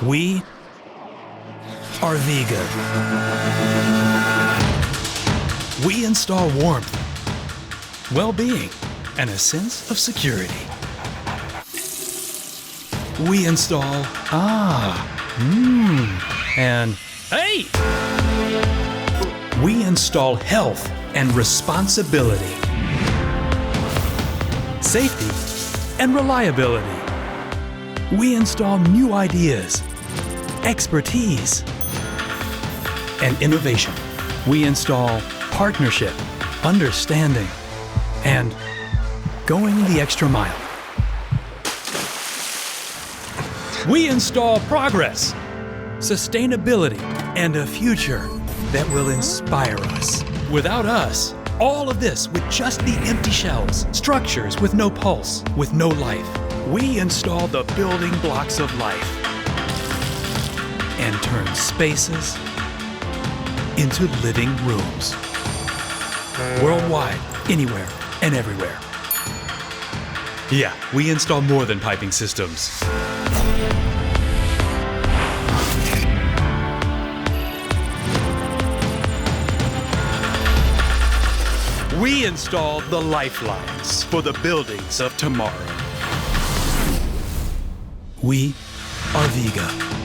We are Viega. We install warmth, well-being, and a sense of security. We install and hey! We install health and responsibility, safety and reliability. We install new ideas, expertise, and innovation. We install partnership, understanding, and going the extra mile. We install progress, sustainability, and a future that will inspire us. Without us, all of this would just be empty shells, structures with no pulse, with no life. We install the building blocks of life and turn spaces into living rooms. Worldwide, anywhere and everywhere. Yeah, we install more than piping systems. We install the lifelines for the buildings of tomorrow. We are Viega.